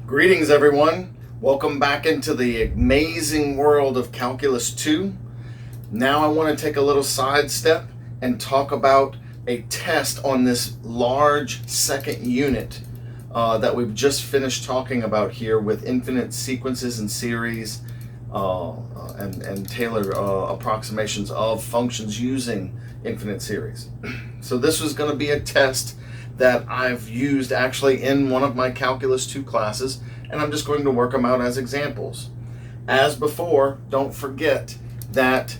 Greetings everyone, welcome back into the amazing world of Calculus 2. Now I want to take a little sidestep and talk about a test on this large second unit that we've just finished talking about here with infinite sequences and series and Taylor approximations of functions using infinite series. So this was going to be a test that I've used actually in one of my Calculus 2 classes, and I'm just going to work them out as examples. As before, don't forget that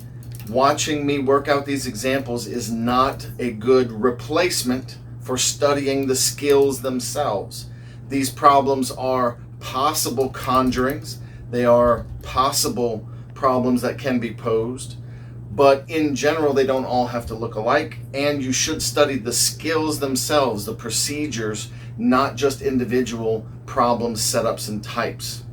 watching me work out these examples is not a good replacement for studying the skills themselves. These problems are possible conjurings. They are possible problems that can be posed. But in general, they don't all have to look alike, and you should study the skills themselves, the procedures, not just individual problems, setups, and types.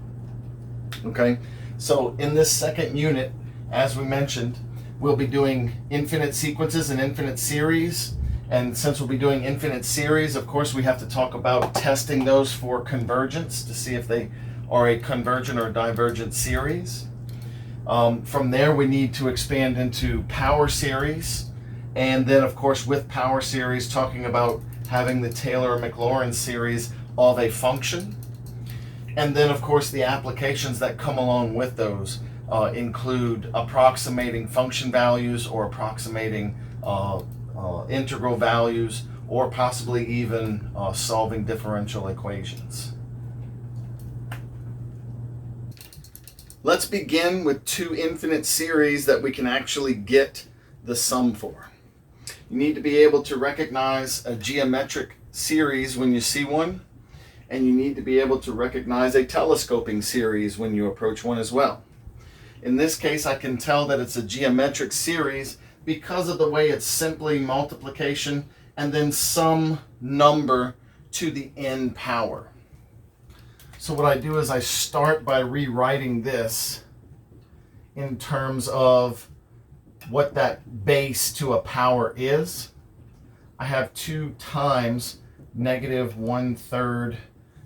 Okay, so in this second unit, as we mentioned, we'll be doing infinite sequences and infinite series. And since we'll be doing infinite series, of course, we have to talk about testing those for convergence to see if they are a convergent or divergent series. From there, we need to expand into power series, and then of course with power series talking about having the Taylor-Maclaurin series of a function. And then of course the applications that come along with those include approximating function values or approximating integral values, or possibly even solving differential equations. Let's begin with two infinite series that we can actually get the sum for. You need to be able to recognize a geometric series when you see one, and you need to be able to recognize a telescoping series when you approach one as well. In this case, I can tell that it's a geometric series because of the way it's simply multiplication and then some number to the n power. So what I do is I start by rewriting this in terms of what that base to a power is. I have 2 times negative 1/3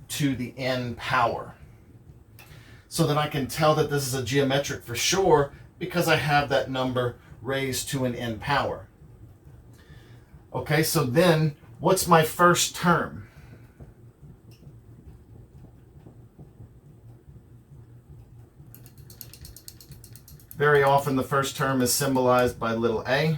to the n power. So then I can tell that this is a geometric for sure because I have that number raised to an n power. Okay, so then what's my first term? Very often the first term is symbolized by little a,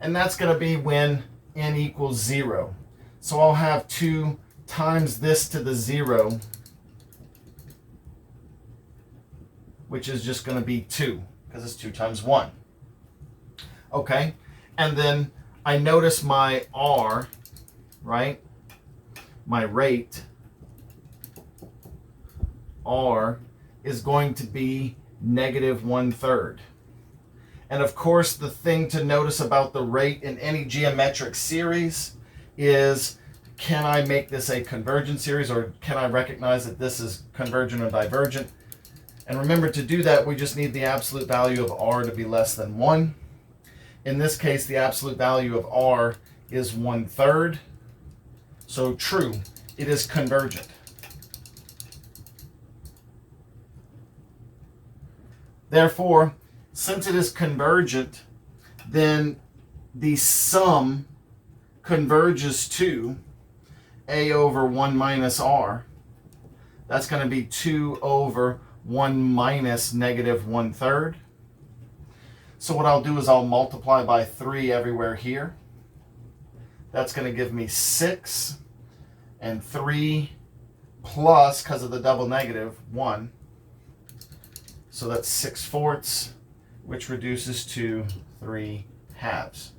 and that's going to be when n equals 0. So I'll have 2 times this to the 0, which is just going to be 2, because it's 2 times 1. Okay, and then I notice my r, right, my rate, r, is going to be negative 1/3. And of course, the thing to notice about the rate in any geometric series is, can I make this a convergent series, or can I recognize that this is convergent or divergent? And remember, to do that, we just need the absolute value of r to be less than 1. In this case, the absolute value of r is 1/3. So true, it is convergent. Therefore, since it is convergent, then the sum converges to a over 1 minus r. That's going to be 2 over 1 minus negative 1/3. So what I'll do is I'll multiply by 3 everywhere here. That's going to give me 6, and 3 plus, because of the double negative, 1. So that's 6/4, which reduces to 3/2.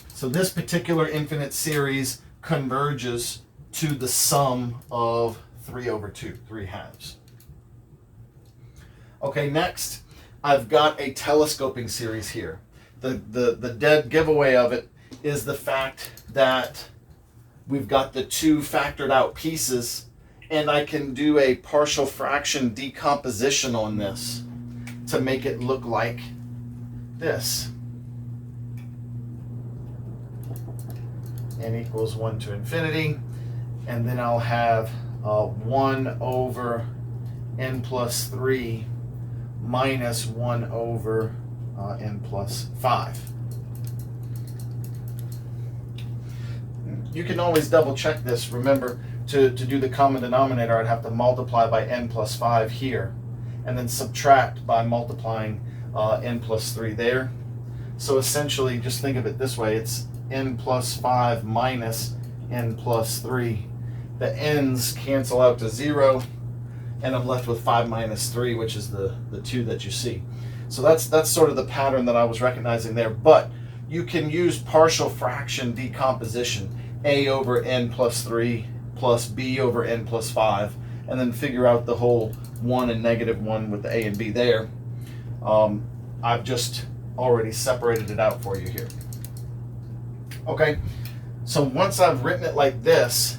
So this particular infinite series converges to the sum of 3 over 2, 3/2. Okay, next, I've got a telescoping series here. The dead giveaway of it is the fact that we've got the 2 factored out pieces, and I can do a partial fraction decomposition on this to make it look like this. N equals 1 to infinity. and then I'll have 1 over n plus 3 minus 1 over n plus 5. You can always double check this. Remember, to do the common denominator, I'd have to multiply by n plus 5 here, and then subtract by multiplying n plus 3 there. So essentially, just think of it this way. It's n plus 5 minus n plus 3. The n's cancel out to 0, and I'm left with 5 minus 3, which is the 2 that you see. So that's sort of the pattern that I was recognizing there. But you can use partial fraction decomposition, a over n plus 3 plus b over n plus 5, and then figure out the whole 1 and negative 1 with the a and b there. I've just already separated it out for you here. Okay, so once I've written it like this,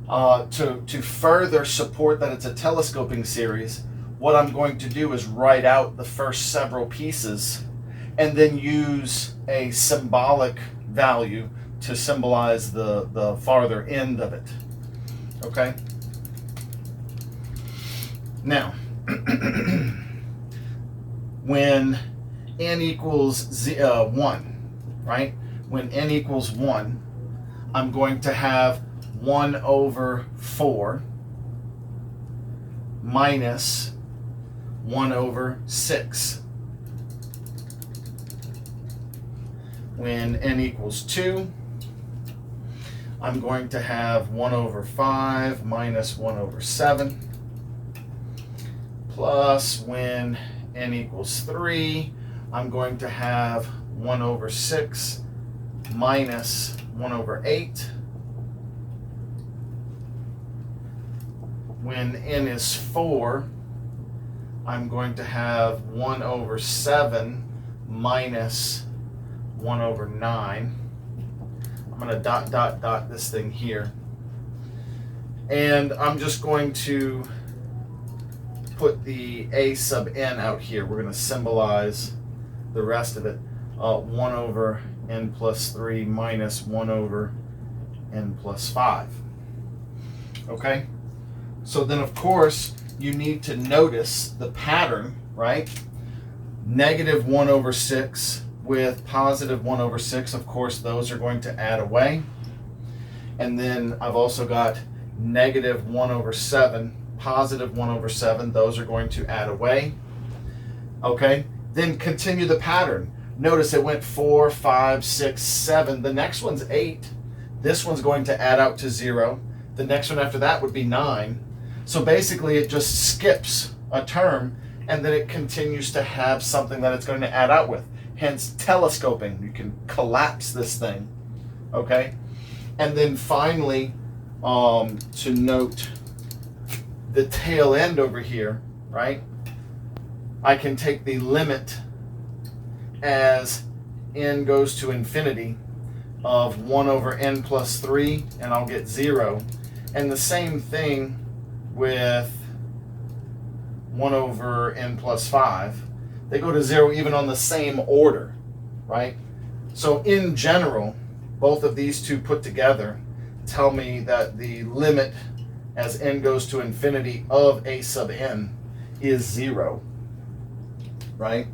to further support that it's a telescoping series, what I'm going to do is write out the first several pieces and then use a symbolic value to symbolize the farther end of it. Okay? Now, when n equals 1, right? When n equals 1, I'm going to have 1 over 4 minus 1 over 6. When n equals 2, I'm going to have 1 over 5 minus 1 over 7, plus when n equals 3, I'm going to have 1 over 6 minus 1 over 8. When n is 4, I'm going to have 1 over 7 minus 1 over 9. I'm going to dot this thing here. And I'm just going to put the a sub n out here. We're going to symbolize the rest of it. 1 over n plus 3 minus 1 over n plus 5. Okay? So then, of course, you need to notice the pattern, right? Negative 1 over 6 with positive 1 over 6. Of course, those are going to add away. And then I've also got negative 1 over 7, positive 1 over 7. Those are going to add away. Okay? Then continue the pattern. Notice it went 4, 5, 6, 7. The next one's 8. This one's going to add out to 0. The next one after that would be 9. So basically it just skips a term and then it continues to have something that it's going to add out with. Hence telescoping. You can collapse this thing. Okay? And then finally, to note the tail end over here, right? I can take the limit as n goes to infinity of 1 over n plus 3, and I'll get 0. And the same thing with 1 over n plus 5. They go to 0 even on the same order, right? So in general, both of these two put together tell me that the limit as n goes to infinity of a sub n is 0, right?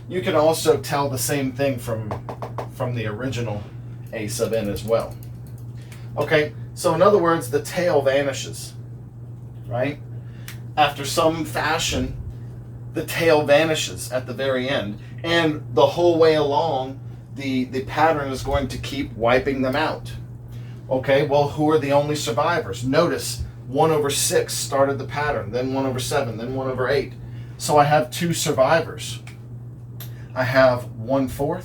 You can also tell the same thing from the original a sub n as well. Okay, so in other words, the tail vanishes, right? After some fashion, the tail vanishes at the very end. And the whole way along, the pattern is going to keep wiping them out. Okay, well, who are the only survivors? Notice 1 over 6 started the pattern, then 1 over 7, then 1 over 8. So I have 2 survivors. I have 1/4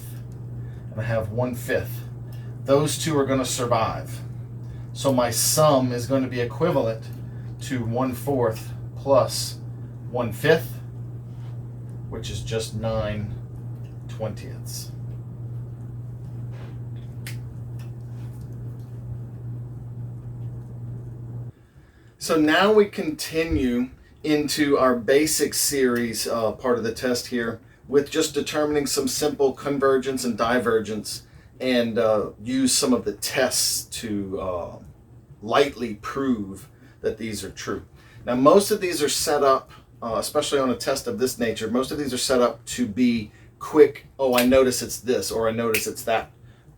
and I have 1/5. Those 2 are going to survive. So my sum is going to be equivalent to 1/4 plus 1/5, which is just 9/20. So now we continue into our basic series part of the test here with just determining some simple convergence and divergence, and use some of the tests to lightly prove that these are true. Now, most of these are set up, especially on a test of this nature, most of these are set up to be quick, oh, I notice it's this, or I notice it's that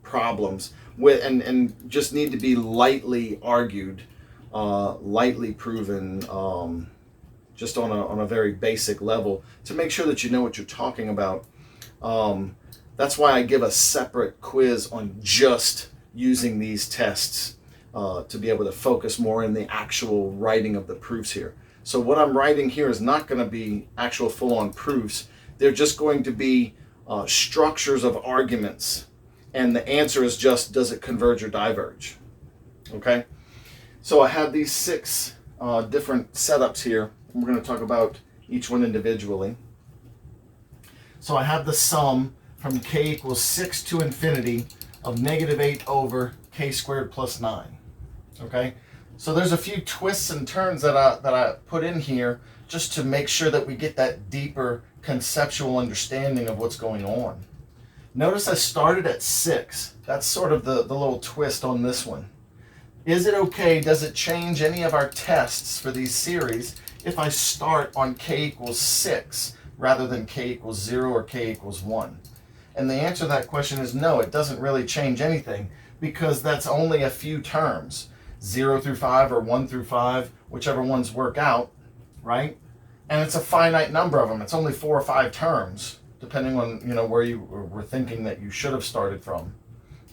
problems, with and just need to be lightly argued, lightly proven, just on a very basic level to make sure that you know what you're talking about. That's why I give a separate quiz on just using these tests to be able to focus more in the actual writing of the proofs here. So what I'm writing here is not going to be actual full-on proofs. They're just going to be structures of arguments, and the answer is just, does it converge or diverge? Okay, so I have these 6 different setups here. We're going to talk about each one individually. So I have the sum from k equals 6 to infinity of negative 8 over k squared plus 9. Okay, so there's a few twists and turns that I put in here just to make sure that we get that deeper conceptual understanding of what's going on. Notice I started at 6. That's sort of the little twist on this one. Is it okay, does it change any of our tests for these series if I start on k equals 6 rather than k equals 0 or k equals 1? And the answer to that question is no, it doesn't really change anything, because that's only a few terms. 0 through 5 or 1 through 5, whichever ones work out, right? And it's a finite number of them. It's only 4 or 5 terms, depending on, you know, where you were thinking that you should have started from.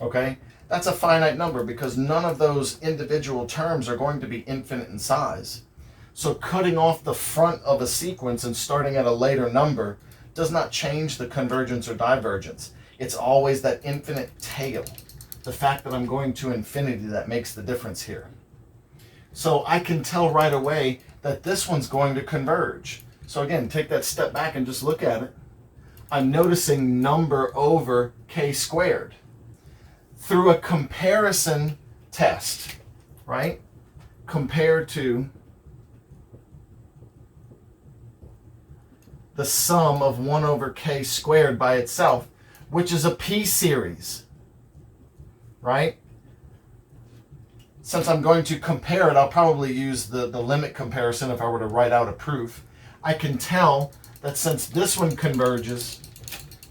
Okay? That's a finite number because none of those individual terms are going to be infinite in size. So cutting off the front of a sequence and starting at a later number does not change the convergence or divergence. It's always that infinite tail. The fact that I'm going to infinity that makes the difference here. So I can tell right away that this one's going to converge. So again, take that step back and just look at it. I'm noticing number over k squared. Through a comparison test, right? Compared to the sum of 1 over k squared by itself, which is a p-series, right? Since I'm going to compare it, I'll probably use the limit comparison if I were to write out a proof. I can tell that since this one converges,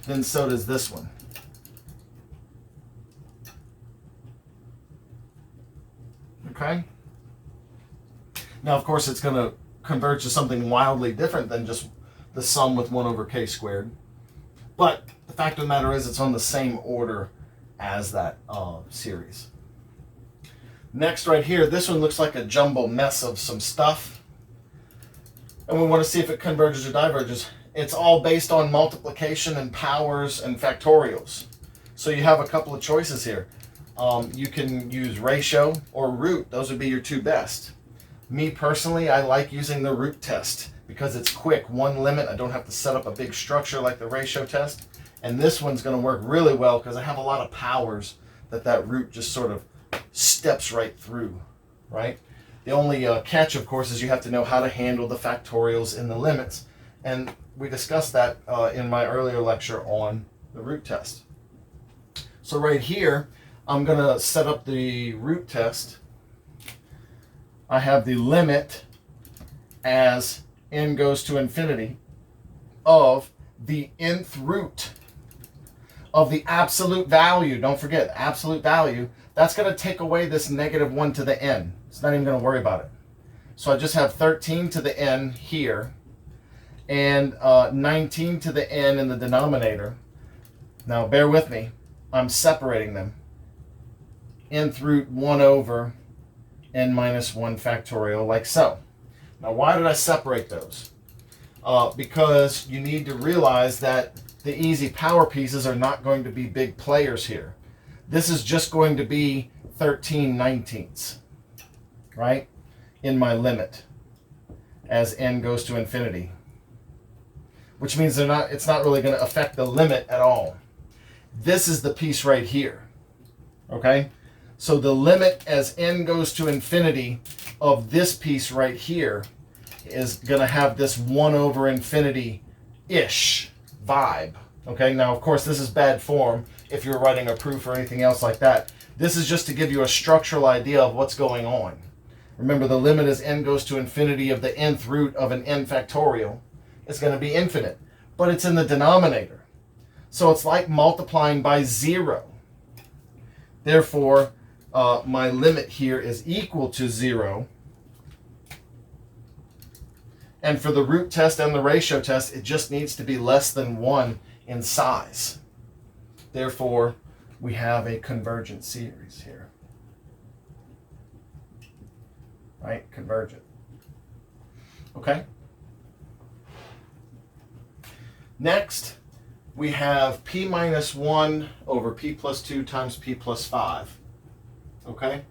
then so does this one. Okay? Now, of course, it's going to converge to something wildly different than just the sum with 1 over k squared. But the fact of the matter is it's on the same order as that series. Next, right here, this one looks like a jumbled mess of some stuff. And we want to see if it converges or diverges. It's all based on multiplication and powers and factorials. So you have a couple of choices here. You can use ratio or root. Those would be your 2 best. Me personally, I like using the root test because it's quick, one limit. I don't have to set up a big structure like the ratio test. And this one's going to work really well because I have a lot of powers that root just sort of steps right through, right? The only catch, of course, is you have to know how to handle the factorials in the limits. And we discussed that in my earlier lecture on the root test. So right here, I'm going to set up the root test. I have the limit as n goes to infinity of the nth root of the absolute value. Don't forget, absolute value. That's going to take away this negative 1 to the n. It's not even going to worry about it. So I just have 13 to the n here and 19 to the n in the denominator. Now bear with me. I'm separating them. Nth root 1 over n minus 1 factorial, like so. Now why did I separate those? Because you need to realize that the easy power pieces are not going to be big players here. This is just going to be 13/19, right? In my limit as n goes to infinity. Which means it's not really going to affect the limit at all. This is the piece right here. Okay? So the limit as n goes to infinity of this piece right here is going to have this 1 over infinity-ish vibe. Okay, now of course this is bad form if you're writing a proof or anything else like that. This is just to give you a structural idea of what's going on. Remember, the limit as n goes to infinity of the nth root of an n factorial. It's going to be infinite, but it's in the denominator. So it's like multiplying by 0. Therefore, my limit here is equal to 0. And for the root test and the ratio test, it just needs to be less than 1 in size. Therefore, we have a convergent series here. Right? Convergent. Okay? Next, we have p minus 1 over p plus 2 times p plus 5. Okay?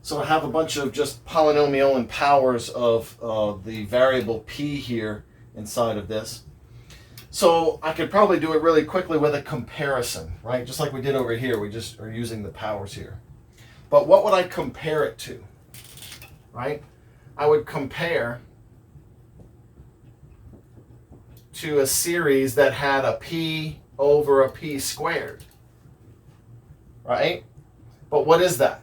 So I have a bunch of just polynomial and powers of the variable p here inside of this. So I could probably do it really quickly with a comparison, right? Just like we did over here. We just are using the powers here. But what would I compare it to? Right? I would compare to a series that had a p over a p squared. Right? But what is that?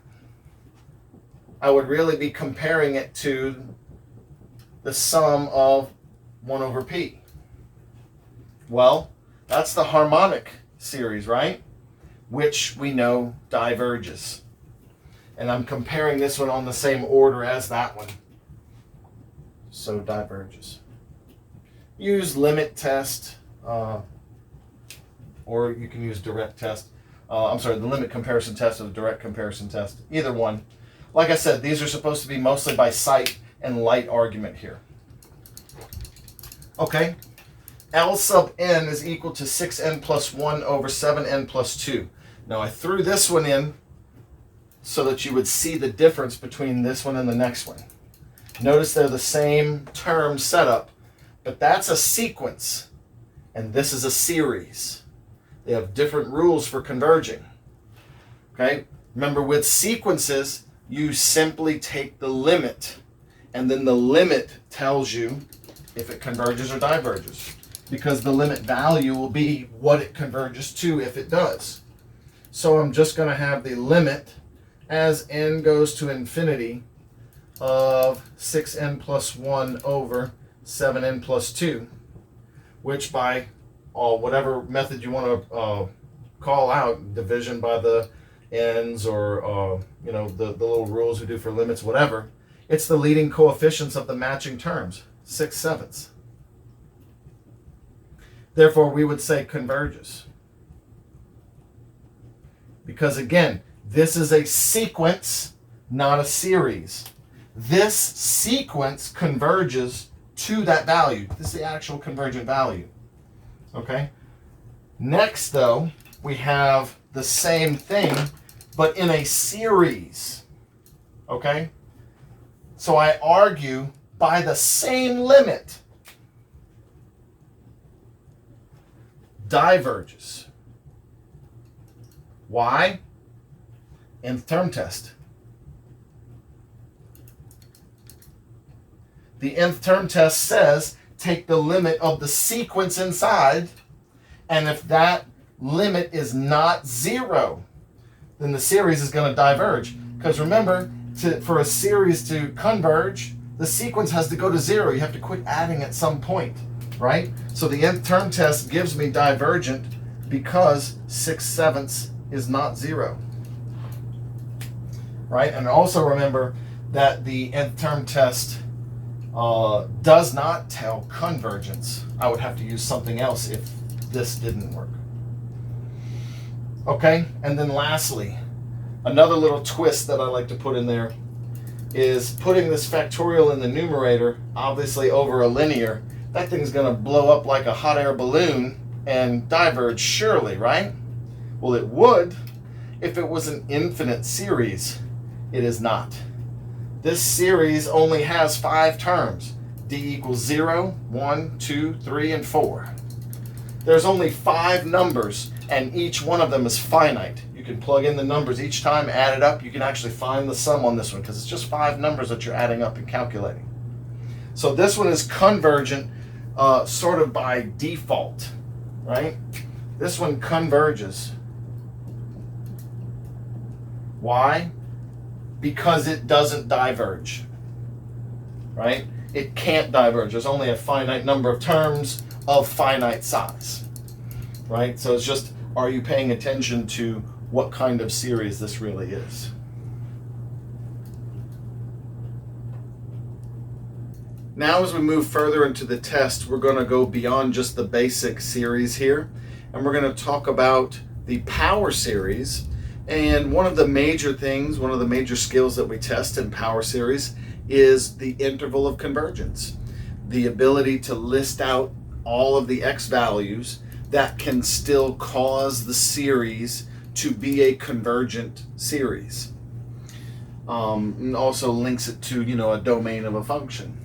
I would really be comparing it to the sum of 1 over p. Well, that's the harmonic series, right? Which we know diverges. And I'm comparing this one on the same order as that one. So diverges. Use limit test, or you can use direct test. I'm sorry, the limit comparison test or the direct comparison test. Either one. Like I said, these are supposed to be mostly by sight and light argument here. Okay. L sub n is equal to 6n plus 1 over 7n plus 2. Now I threw this one in so that you would see the difference between this one and the next one. Notice they're the same term setup, but that's a sequence, and this is a series. They have different rules for converging. Okay? Remember, with sequences, you simply take the limit, and then the limit tells you if it converges or diverges, because the limit value will be what it converges to if it does. So I'm just going to have the limit as n goes to infinity of 6n plus 1 over 7n plus 2, which by whatever method you want to call out, division by the n's or the little rules we do for limits, whatever, it's the leading coefficients of the matching terms, 6/7. Therefore, we would say converges. Because again, this is a sequence, not a series. This sequence converges to that value. This is the actual convergent value. Okay? Next, though, we have the same thing, but in a series. Okay? So I argue by the same limit diverges. Why? Nth term test. The nth term test says take the limit of the sequence inside, and if that limit is not 0, then the series is going to diverge. Because remember, for a series to converge, the sequence has to go to 0. You have to quit adding at some point, right? So the nth term test gives me divergent because 6/7 is not 0, right? And also remember that the nth term test does not tell convergence. I would have to use something else if this didn't work. Okay, and then lastly, another little twist that I like to put in there is putting this factorial in the numerator, obviously over a linear. That thing's going to blow up like a hot air balloon and diverge surely, right? Well, it would if it was an infinite series. It is not. This series only has 5 terms. D equals 0, 1, 2, 3, and 4. There's only 5 numbers, and each one of them is finite. You can plug in the numbers each time, add it up. You can actually find the sum on this one because it's just 5 numbers that you're adding up and calculating. So this one is convergent sort of by default, right? This one converges Why? Because it doesn't diverge, right? It can't diverge. There's only a finite number of terms of finite size, right? So it's just, are you paying attention to what kind of series this really is? Now as we move further into the test, we're going to go beyond just the basic series here, and we're going to talk about the power series. And one of the major things, one of the major skills that we test in power series is the interval of convergence. The ability to list out all of the x values that can still cause the series to be a convergent series. And also links it to, a domain of a function.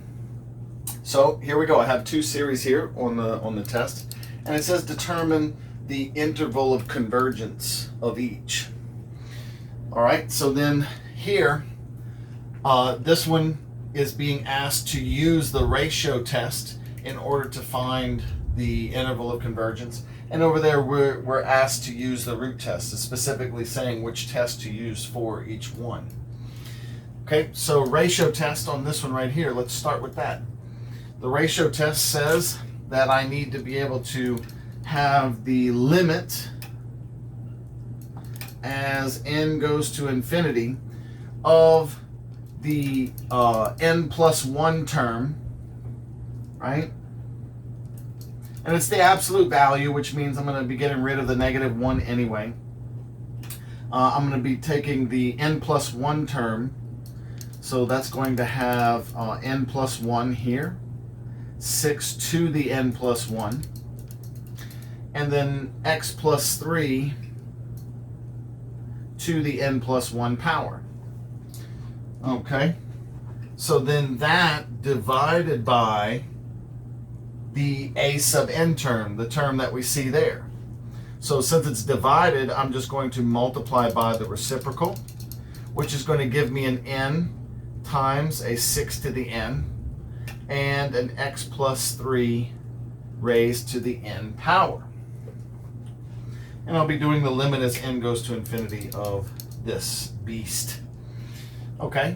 So here we go. I have two series here on the test, and it says determine the interval of convergence of each. All right, so then here, this one is being asked to use the ratio test in order to find the interval of convergence. And over there, we're asked to use the root test. It's specifically saying which test to use for each one. Okay, so ratio test on this one right here. Let's start with that. The ratio test says that I need to be able to have the limit as n goes to infinity of the n plus 1 term, right? And it's the absolute value, which means I'm going to be getting rid of the negative 1 anyway. I'm going to be taking the n plus 1 term, so that's going to have n plus 1 here, 6 to the n plus 1, and then x plus 3 to the n plus 1 power. Okay, so then that divided by the a sub n term, the term that we see there. So since it's divided, I'm just going to multiply by the reciprocal, which is going to give me an n times a 6 to the n and an x plus 3 raised to the n power. And I'll be doing the limit as n goes to infinity of this beast. Okay,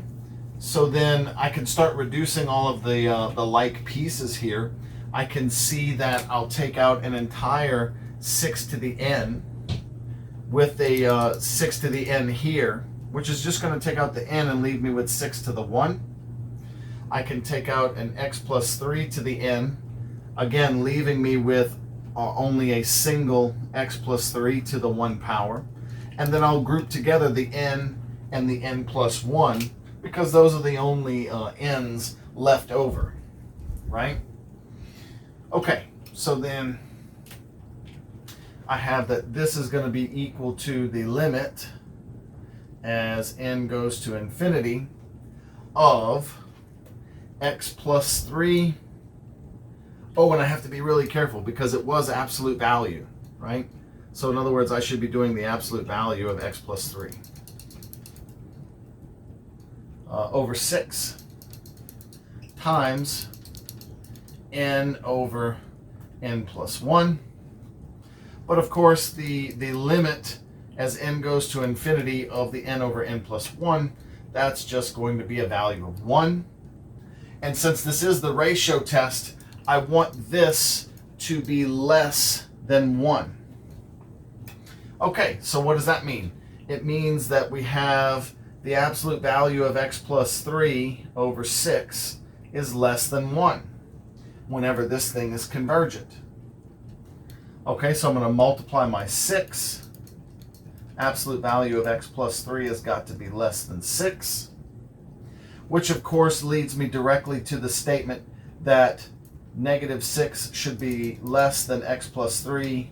so then I can start reducing all of the like pieces here. I can see that I'll take out an entire 6 to the n with a 6 to the n here, which is just going to take out the n and leave me with 6 to the 1. I can take out an x plus 3 to the n, again leaving me with only a single x plus 3 to the 1 power. And then I'll group together the n and the n plus 1 because those are the only n's left over, right? Okay, so then I have that this is going to be equal to the limit as n goes to infinity of x plus 3. Oh, and I have to be really careful because it was absolute value, right? So in other words, I should be doing the absolute value of x plus 3 over 6 times n over n plus 1. But of course, the limit as n goes to infinity of the n over n plus 1, that's just going to be a value of 1. And since this is the ratio test, I want this to be less than 1. Okay, so what does that mean? It means that we have the absolute value of x plus 3 over 6 is less than 1 whenever this thing is convergent. Okay, so I'm going to multiply my 6. Absolute value of x plus 3 has got to be less than 6, which of course leads me directly to the statement that negative 6 should be less than x plus 3,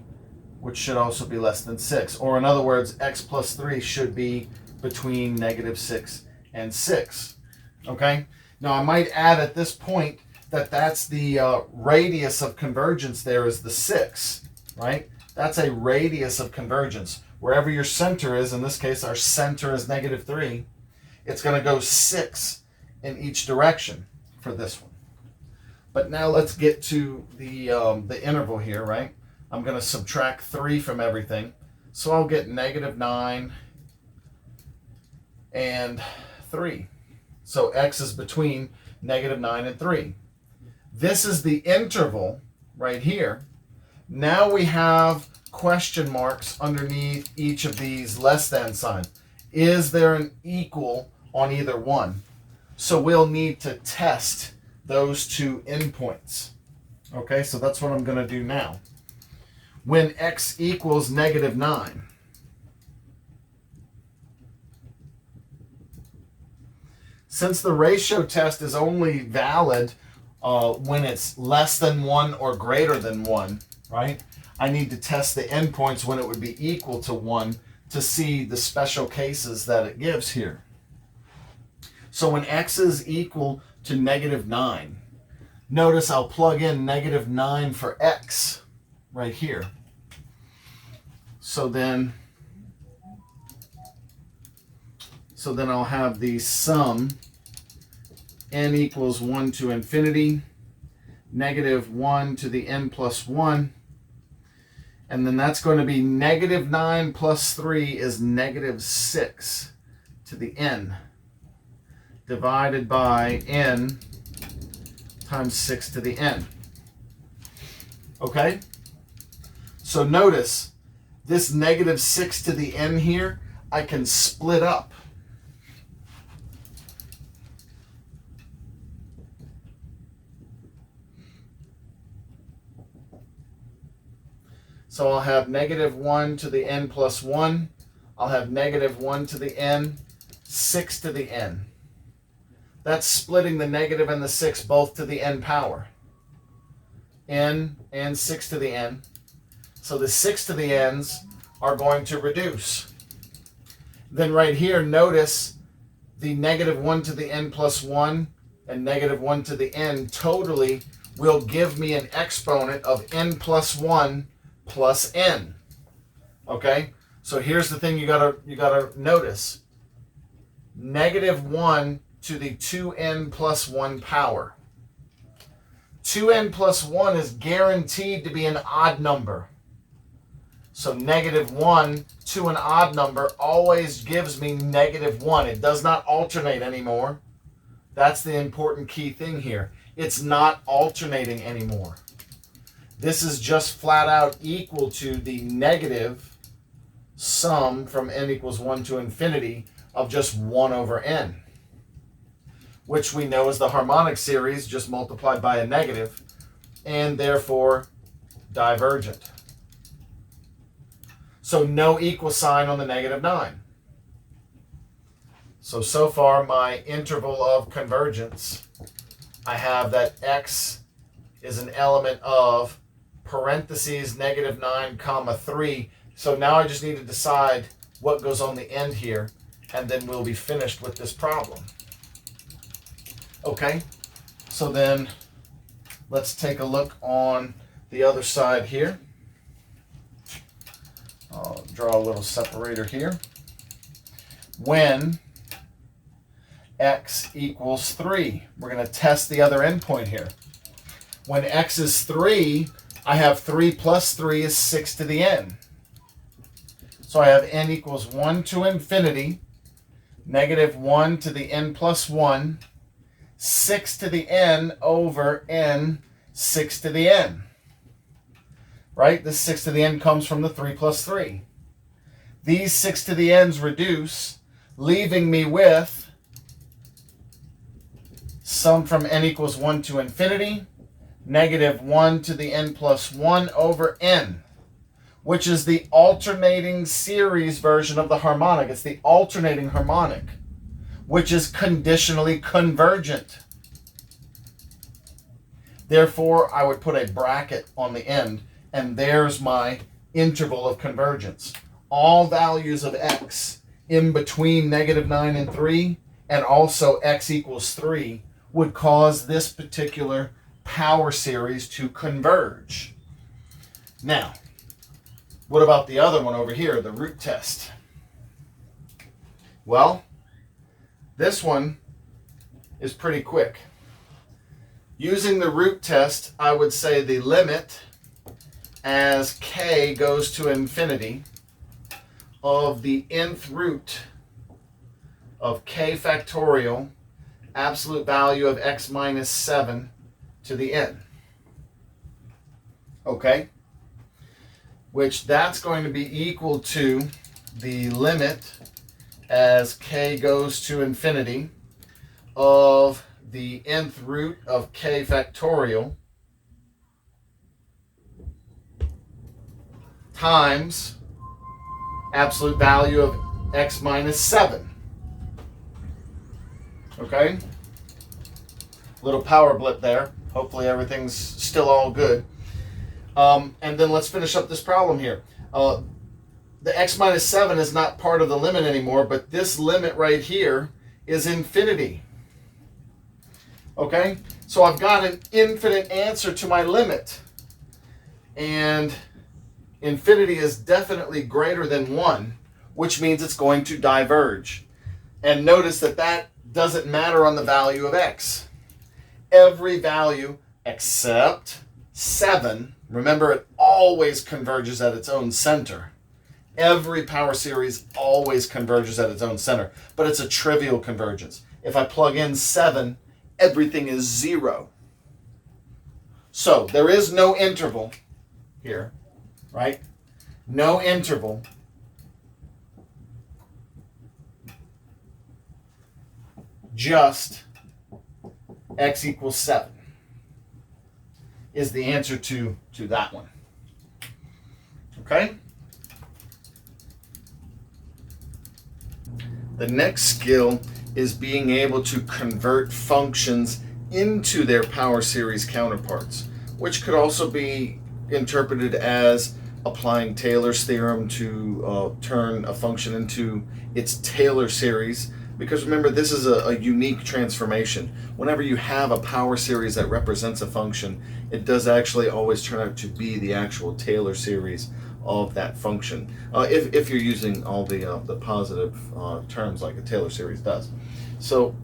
which should also be less than 6. Or in other words, x plus 3 should be between negative 6 and 6. Okay? Now I might add at this point that that's the radius of convergence there is the 6, right? That's a radius of convergence. Wherever your center is, in this case our center is negative 3, it's going to go 6 in each direction for this one. But now let's get to the interval here, right? I'm going to subtract 3 from everything. So I'll get negative 9 and 3. So x is between -9 and 3. This is the interval right here. Now we have question marks underneath each of these less than signs. Is there an equal on either one? So we'll need to test those two endpoints. Okay, so that's what I'm going to do now. When x equals -9, since the ratio test is only valid when it's less than 1 or greater than 1, right? I need to test the endpoints when it would be equal to 1 to see the special cases that it gives here. So when x is equal to -9, notice I'll plug in -9 for x right here. So then I'll have the sum n equals 1 to infinity, -1 to the n plus 1, and then that's going to be -9 plus 3 is -6 to the n, divided by n times 6 to the n. Okay? So notice, this -6 to the n here, I can split up. So I'll have -1 to the n plus 1. I'll have -1 to the n, 6 to the n. That's splitting the negative and the 6 both to the n power. N and 6 to the n. So the 6 to the n's are going to reduce. Then right here, notice the -1 to the n plus 1 and -1 to the n totally will give me an exponent of n plus 1 plus n. Okay? So here's the thing you gotta notice. -1 to the 2n plus 1 power. 2n plus 1 is guaranteed to be an odd number. So -1 to an odd number always gives me -1. It does not alternate anymore. That's the important key thing here. It's not alternating anymore. This is just flat out equal to the negative sum from n equals 1 to infinity of just 1 over n, which we know is the harmonic series just multiplied by a negative, and therefore divergent. So no equal sign on the -9. So far my interval of convergence, I have that x is an element of parentheses -9 comma 3. So now I just need to decide what goes on the end here, and then we'll be finished with this problem. Okay, so then let's take a look on the other side here. I'll draw a little separator here. When x equals 3, we're going to test the other endpoint here. When x is 3, I have 3 plus 3 is 6 to the n. So I have n equals 1 to infinity, -1 to the n plus 1, 6 to the n over n, 6 to the n. Right? This 6 to the n comes from the 3 plus 3. These 6 to the n's reduce, leaving me with sum from n equals 1 to infinity, -1 to the n plus 1 over n, which is the alternating series version of the harmonic. It's the alternating harmonic, which is conditionally convergent. Therefore, I would put a bracket on the end, and there's my interval of convergence. All values of x in between -9 and 3, and also x equals 3, would cause this particular power series to converge. Now, what about the other one over here, the root test? Well, this one is pretty quick. Using the root test, I would say the limit as k goes to infinity of the nth root of k factorial, absolute value of x minus 7 to the n. Okay? Which that's going to be equal to the limit as k goes to infinity of the nth root of k factorial times absolute value of x minus 7. Okay? Little power blip there. Hopefully everything's still all good. And then let's finish up this problem here. The x minus 7 is not part of the limit anymore, but this limit right here is infinity. Okay? So I've got an infinite answer to my limit. And infinity is definitely greater than 1, which means it's going to diverge. And notice that that doesn't matter on the value of x. Every value except 7, remember it always converges at its own center. Every power series always converges at its own center, but it's a trivial convergence. If I plug in 7, everything is 0. So there is no interval here, right? No interval. Just x equals 7 is the answer to that one. Okay? The next skill is being able to convert functions into their power series counterparts, which could also be interpreted as applying Taylor's theorem to turn a function into its Taylor series. Because remember, this is a unique transformation. Whenever you have a power series that represents a function, it does actually always turn out to be the actual Taylor series of that function. If you're using all the positive terms like a Taylor series does. So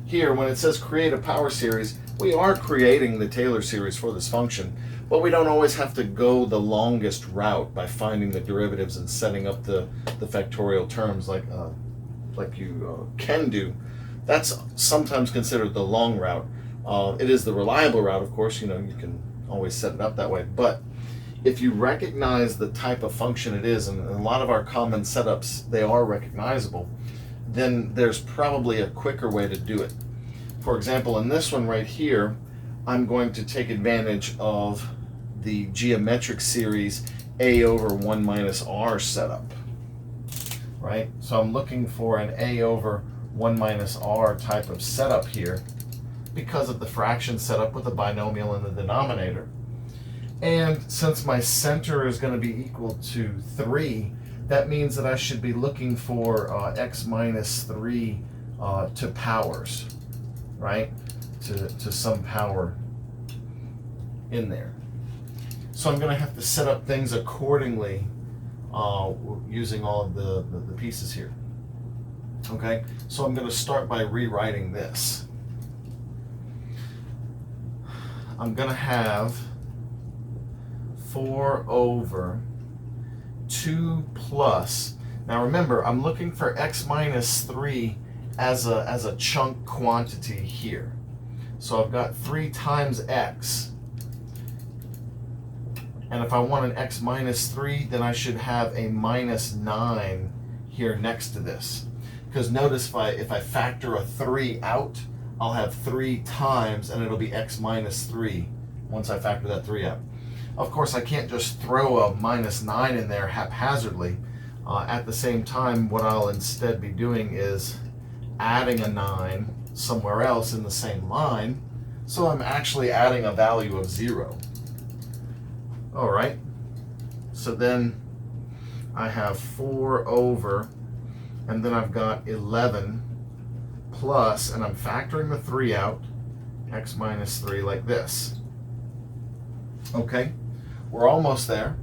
here, when it says create a power series, we are creating the Taylor series for this function, but we don't always have to go the longest route by finding the derivatives and setting up the factorial terms like you can do. That's sometimes considered the long route. It is the reliable route, of course. You can always set it up that way. But if you recognize the type of function it is, and a lot of our common setups, they are recognizable, then there's probably a quicker way to do it. For example, in this one right here, I'm going to take advantage of the geometric series a over 1 minus r setup. Right? So I'm looking for an a over 1 minus r type of setup here because of the fraction setup with the binomial in the denominator. And since my center is going to be equal to 3, that means that I should be looking for x minus 3 to powers, right? To some power in there. So I'm going to have to set up things accordingly using all of the pieces here. Okay, so I'm going to start by rewriting this. I'm going to have 4 over 2 plus. Now remember, I'm looking for x minus 3 as a chunk quantity here. So I've got 3 times x. And if I want an x minus 3, then I should have a minus 9 here next to this. Because notice if I factor a 3 out, I'll have 3 times, and it'll be x minus 3 once I factor that 3 out. Of course, I can't just throw a minus 9 in there haphazardly. At the same time, what I'll instead be doing is adding a 9 somewhere else in the same line. So I'm actually adding a value of 0. All right. So then I have 4 over, and then I've got 11 plus, and I'm factoring the 3 out, x minus 3 like this. Okay, we're almost there.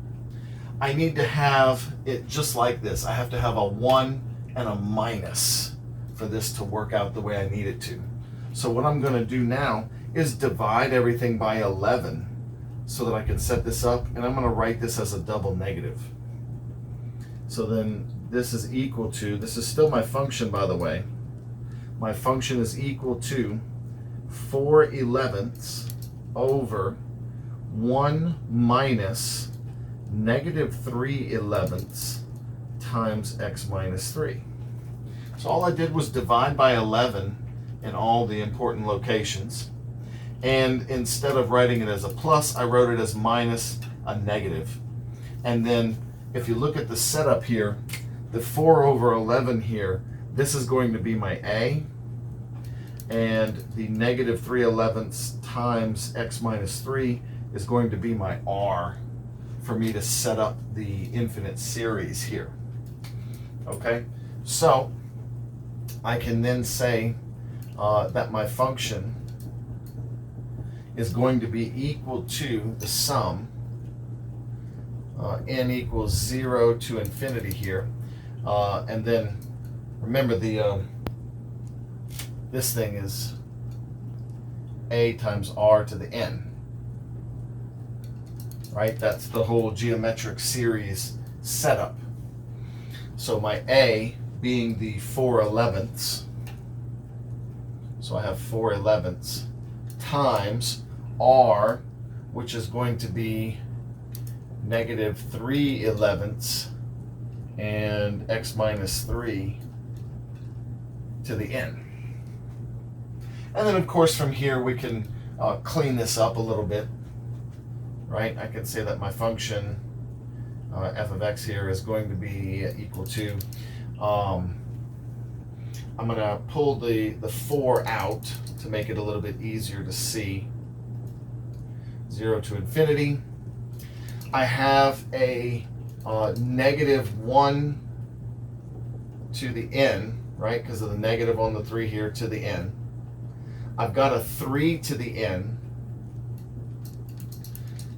I need to have it just like this. I have to have a 1 and a minus for this to work out the way I need it to. So what I'm going to do now is divide everything by 11 so that I can set this up, and I'm going to write this as a double negative. So then this is equal to, this is still my function, by the way. My function is equal to 4/11 over 1 minus -3/11 times x minus 3. So all I did was divide by 11 in all the important locations. And instead of writing it as a plus, I wrote it as minus a negative. And then if you look at the setup here, the 4/11 here, this is going to be my a, and the -3/11 times x minus 3 is going to be my r for me to set up the infinite series here. Okay, so I can then say that my function is going to be equal to the sum, n equals 0 to infinity here, and then remember this thing is a times r to the n, right? That's the whole geometric series setup. So my a being the 4/11, so I have 4/11 times r, which is going to be -3/11 and x minus 3 to the n. And then of course from here we can clean this up a little bit, right? I can say that my function f of x here is going to be equal to, I'm going to pull the 4 out to make it a little bit easier to see. 0 to infinity. I have a -1 to the n, right? Because of the negative on the 3 here, to the n. I've got a 3 to the n.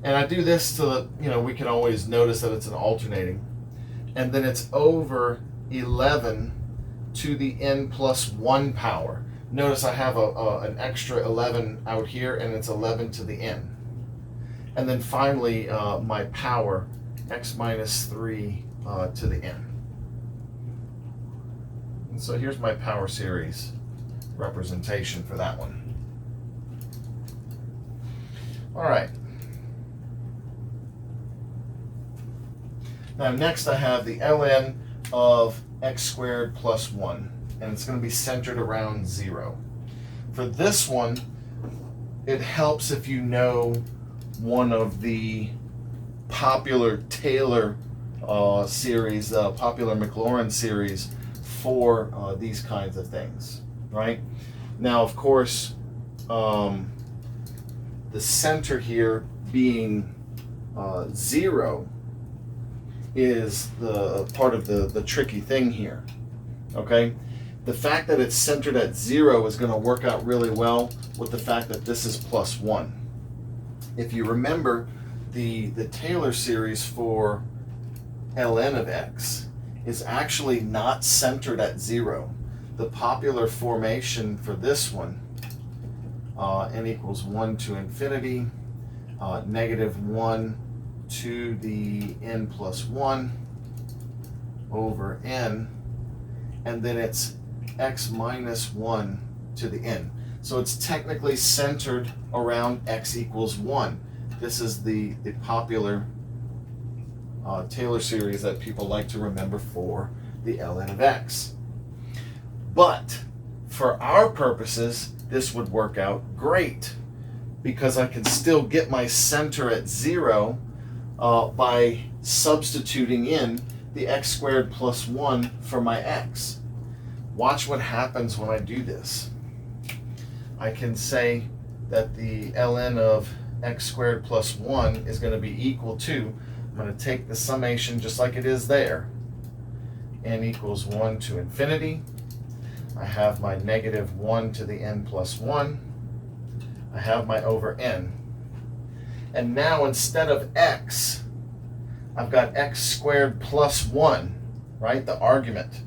And I do this so that, we can always notice that it's an alternating. And then it's over 11 to the n plus 1 power. Notice I have an extra 11 out here, and it's 11 to the n. And then finally, my power, x minus 3 to the n. And so here's my power series representation for that one. All right. Now next I have the ln of x squared plus 1, and it's going to be centered around 0. For this one, it helps if you know one of the popular Taylor series, popular Maclaurin series for these kinds of things, right? Now, of course, the center here being 0 is the part of the tricky thing here, okay? The fact that it's centered at 0 is going to work out really well with the fact that this is plus 1. If you remember, the Taylor series for ln of x is actually not centered at 0. The popular formation for this one, n equals 1 to infinity, -1 to the n plus 1 over n, and then it's x minus 1 to the n. So it's technically centered around x equals 1. This is the popular Taylor series that people like to remember for the ln of x. But for our purposes, this would work out great because I can still get my center at 0 by substituting in the x squared plus 1 for my x. Watch what happens when I do this. I can say that the ln of x squared plus 1 is going to be equal to, I'm going to take the summation just like it is there, n equals 1 to infinity. I have my -1 to the n plus 1. I have my over n. And now instead of x, I've got x squared plus 1, right? The argument,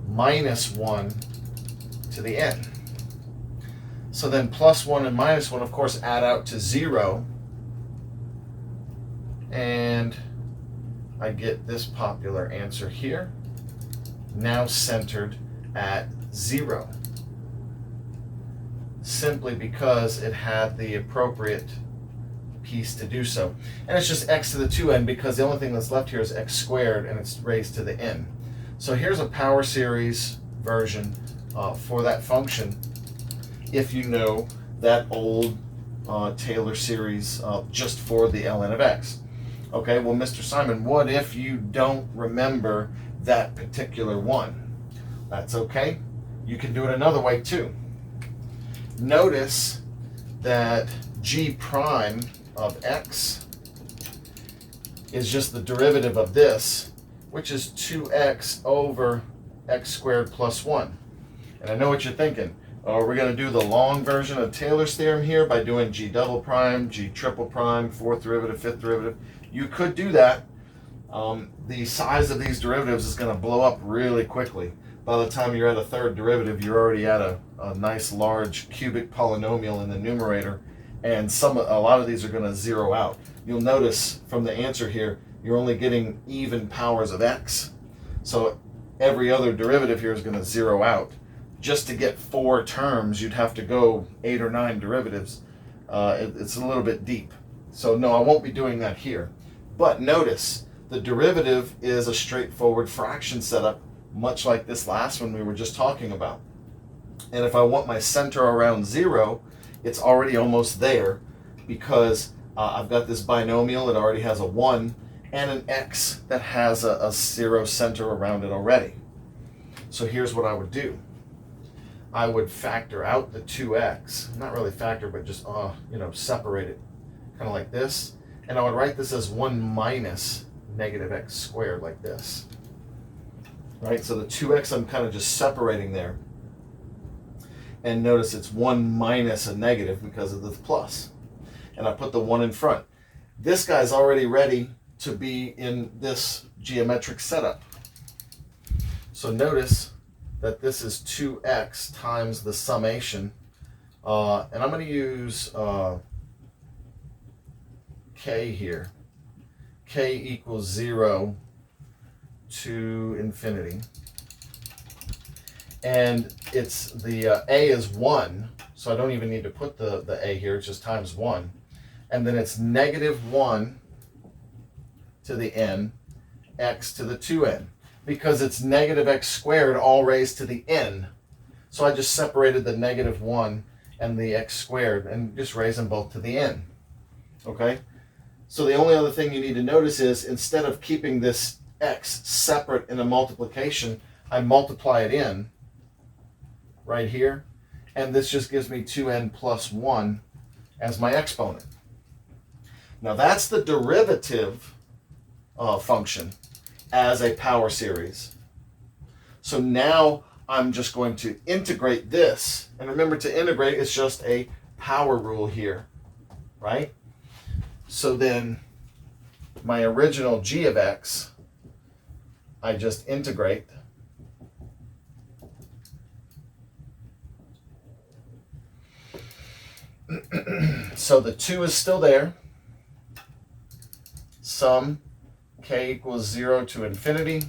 minus 1 to the n. So then plus 1 and minus 1, of course, add out to 0. And I get this popular answer here, now centered at 0. Simply because it had the appropriate piece to do so. And it's just x to the 2n because the only thing that's left here is x squared and it's raised to the n. So here's a power series version for that function if you know that old Taylor series just for the ln of x. Okay, well, Mr. Simon, what if you don't remember that particular one? That's okay. You can do it another way too. Notice that g prime of x is just the derivative of this, which is 2x over x squared plus 1. And I know what you're thinking. Oh, we're going to do the long version of Taylor's theorem here by doing g double prime, g triple prime, fourth derivative, fifth derivative. You could do that. The size of these derivatives is going to blow up really quickly. By the time you're at a third derivative, you're already at a nice large cubic polynomial in the numerator, and a lot of these are going to zero out. You'll notice from the answer here, you're only getting even powers of x. So every other derivative here is going to zero out. Just to get 4 terms, you'd have to go 8 or 9 derivatives. It's a little bit deep. So no, I won't be doing that here. But notice, the derivative is a straightforward fraction setup, much like this last one we were just talking about. And if I want my center around 0, it's already almost there because I've got this binomial that already has a 1 and an x that has a 0 center around it already. So here's what I would do. I would factor out the 2x, not really factor, but just separate it, kind of like this. And I would write this as 1 minus negative x squared, like this. Right, so the 2x I'm kind of just separating there. And notice it's 1 minus a negative because of the plus. And I put the 1 in front. This guy's already ready to be in this geometric setup. So notice that this is 2x times the summation. And I'm going to use k here. K equals 0 to infinity. And it's the a is 1, so I don't even need to put the a here, it's just times 1. And then it's negative 1 to the n, x to the 2n, because it's negative x squared all raised to the n. So I just separated the negative 1 and the x squared and just raise them both to the n. Okay? So the only other thing you need to notice is instead of keeping this x separate in a multiplication, I multiply it in right here, and this just gives me 2n plus 1 as my exponent. Now that's the derivative function as a power series. So now I'm just going to integrate this, and remember, to integrate is just a power rule here, right? So then my original g of x, I just integrate. So the 2 is still there. Sum k equals 0 to infinity.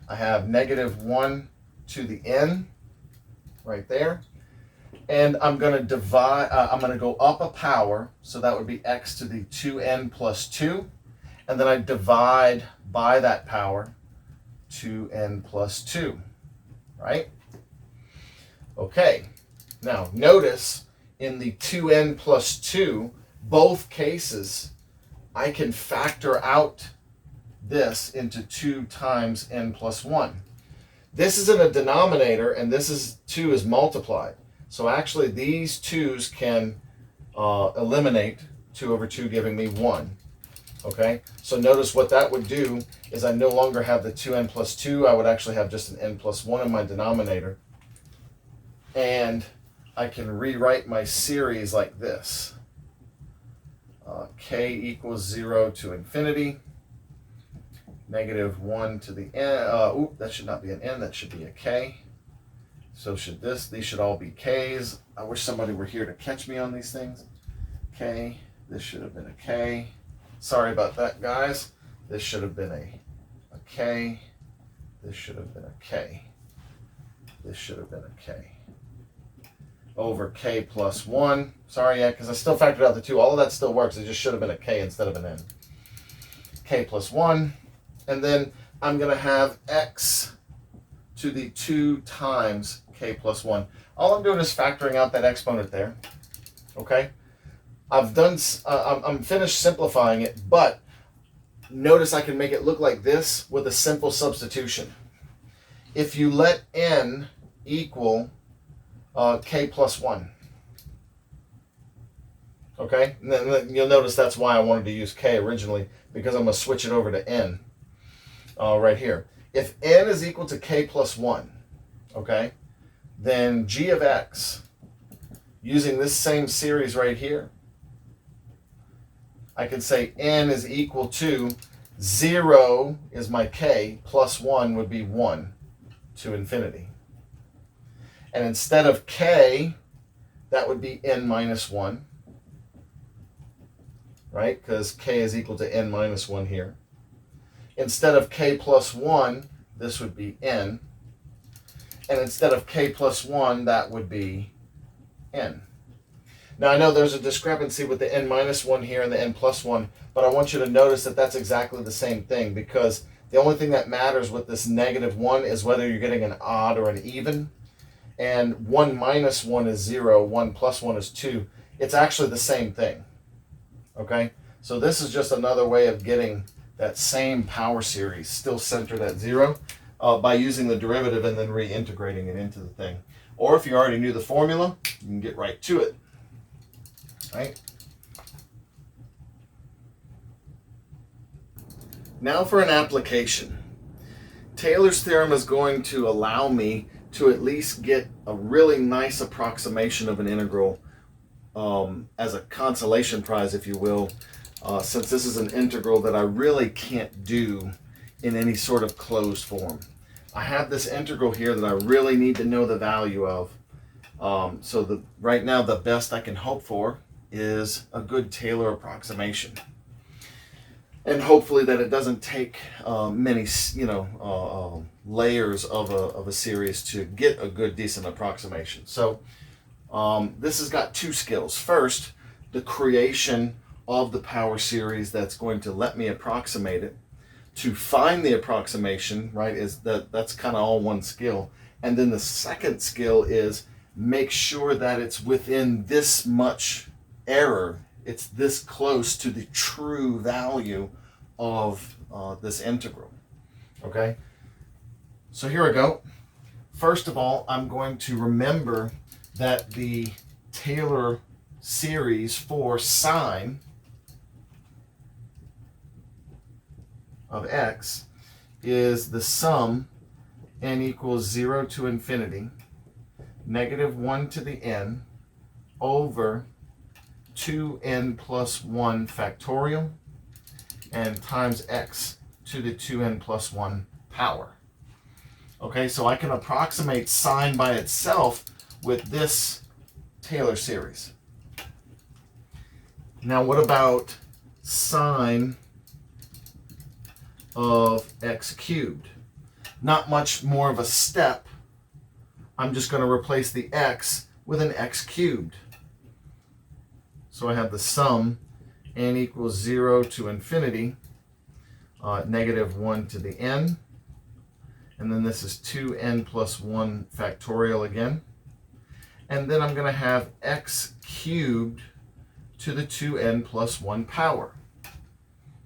I have negative 1 to the n right there. And I'm going to divide, I'm going to go up a power, so that would be x to the 2n plus 2. And then I divide by that power, 2n plus 2, right? Okay, now notice in the 2n plus 2, both cases, I can factor out this into 2 times n plus 1. This is in a denominator, and this is 2 is multiplied. So actually these 2's can eliminate 2 over 2, giving me 1. Okay, so notice what that would do is I no longer have the 2n plus 2. I would actually have just an n plus 1 in my denominator. And I can rewrite my series like this. K equals 0 to infinity. Negative 1 to the n. That should not be an n, that should be a k. So should this, these should all be k's. I wish somebody were here to catch me on these things. K, this should have been a k. Sorry about that, guys. This should have been a k. This should have been a k. This should have been a k. Over k plus 1. Sorry, yeah, because I still factored out the 2. All of that still works. It just should have been a k instead of an n. K plus 1. And then I'm going to have x to the 2 times k plus 1. All I'm doing is factoring out that exponent there. Okay? I'm finished simplifying it, but notice I can make it look like this with a simple substitution. If you let n equal k plus 1, okay? And then you'll notice that's why I wanted to use k originally, because I'm going to switch it over to n right here. If n is equal to k plus 1, okay, then g of x, using this same series right here, I can say n is equal to 0 is my k, plus 1 would be 1 to infinity. And instead of k, that would be n minus 1, right? Because k is equal to n minus 1 here. Instead of k plus 1, this would be n. And instead of k plus 1, that would be n. Now, I know there's a discrepancy with the n minus 1 here and the n plus 1, but I want you to notice that that's exactly the same thing, because the only thing that matters with this negative 1 is whether you're getting an odd or an even. And 1 minus 1 is 0, 1 plus 1 is 2. It's actually the same thing. Okay? So this is just another way of getting that same power series still centered at 0 by using the derivative and then reintegrating it into the thing. Or if you already knew the formula, you can get right to it. Right? Now for an application. Taylor's theorem is going to allow me to at least get a really nice approximation of an integral as a consolation prize, if you will, since this is an integral that I really can't do in any sort of closed form. I have this integral here that I really need to know the value of. So right now the best I can hope for is a good Taylor approximation. And hopefully that it doesn't take many, layers of a series to get a good, decent approximation. So this has got two skills. First, the creation of the power series that's going to let me approximate it. To find the approximation, right, that's kind of all one skill. And then the second skill is make sure that it's within this much error. It's this close to the true value of this integral. Okay? So here we go. First of all, I'm going to remember that the Taylor series for sine of x is the sum n equals 0 to infinity, negative 1 to the n, over 2n plus 1 factorial, and times x to the 2n plus 1 power. Okay, so I can approximate sine by itself with this Taylor series. Now what about sine of x cubed? Not much more of a step. I'm just going to replace the x with an x cubed. So I have the sum n equals 0 to infinity, negative 1 to the n, and then this is 2n plus 1 factorial again. And then I'm going to have x cubed to the 2n plus 1 power.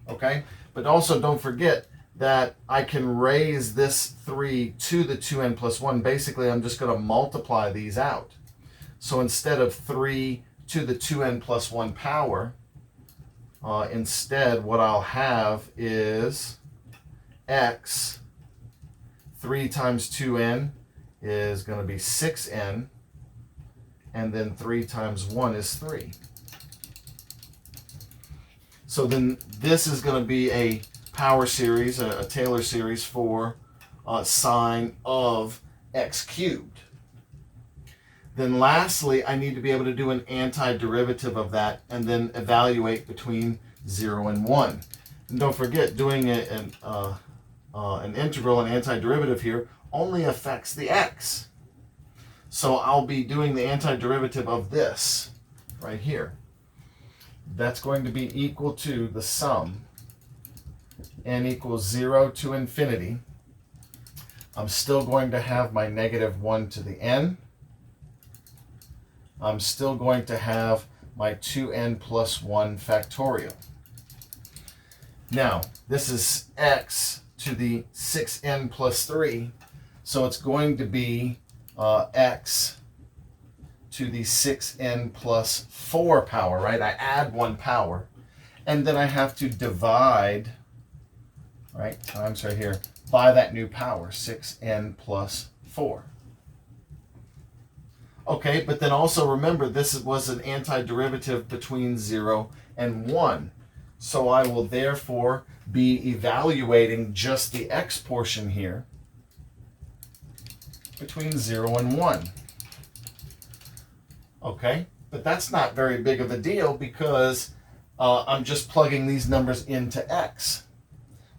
Okay? But also don't forget that I can raise this 3 to the 2n plus 1. Basically, I'm just going to multiply these out. So instead of 3 to the 2n plus 1 power, instead what I'll have is x, 3 times 2n is going to be 6n, and then 3 times 1 is 3. So then this is going to be a power series, a Taylor series for sine of x cubed. Then lastly, I need to be able to do an antiderivative of that and then evaluate between 0 and 1. And don't forget, doing an integral and antiderivative here only affects the x. So I'll be doing the antiderivative of this right here. That's going to be equal to the sum n equals 0 to infinity. I'm still going to have my negative 1 to the n. I'm still going to have my 2n plus 1 factorial. Now, this is x to the 6n plus 3, so it's going to be x to the 6n plus 4 power, right? I add 1 power, and then I have to divide, right, times right here, by that new power, 6n plus 4. Okay, but then also remember, this was an antiderivative between 0 and 1. So I will therefore be evaluating just the x portion here between 0 and 1. Okay, but that's not very big of a deal because I'm just plugging these numbers into x.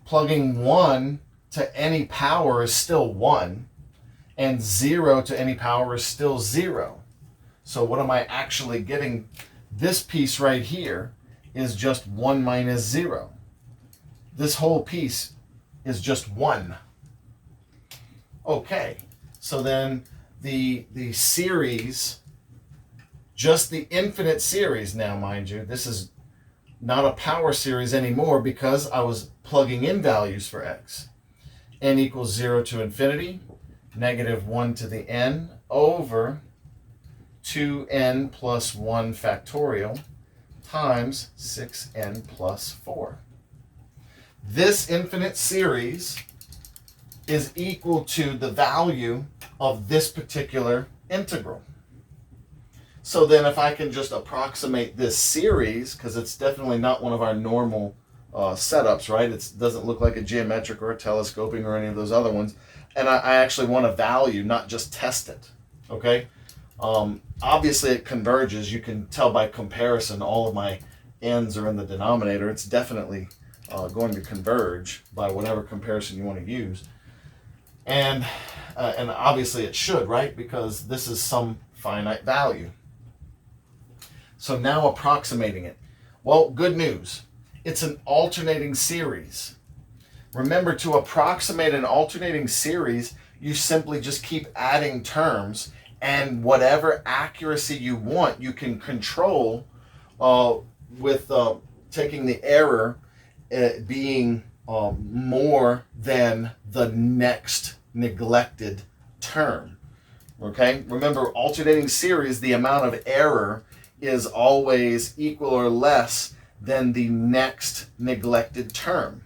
Plugging 1 to any power is still 1, and 0 to any power is still 0. So what am I actually getting? This piece right here is just 1 minus 0. This whole piece is just 1. Okay, so then the series, just the infinite series now, mind you, this is not a power series anymore because I was plugging in values for x. N equals 0 to infinity, negative 1 to the n over 2n plus 1 factorial times 6n plus 4. This infinite series is equal to the value of this particular integral. So then if I can just approximate this series, because it's definitely not one of our normal setups, right? It doesn't look like a geometric or a telescoping or any of those other ones. And I actually want a value, not just test it, okay? Obviously it converges. You can tell by comparison all of my n's are in the denominator. It's definitely going to converge by whatever comparison you want to use. And obviously it should, right? Because this is some finite value. So now approximating it. Well, good news. It's an alternating series. Remember, to approximate an alternating series, you simply just keep adding terms, and whatever accuracy you want, you can control with taking the error being more than the next neglected term. Okay? Remember, alternating series, the amount of error is always equal or less than the next neglected term.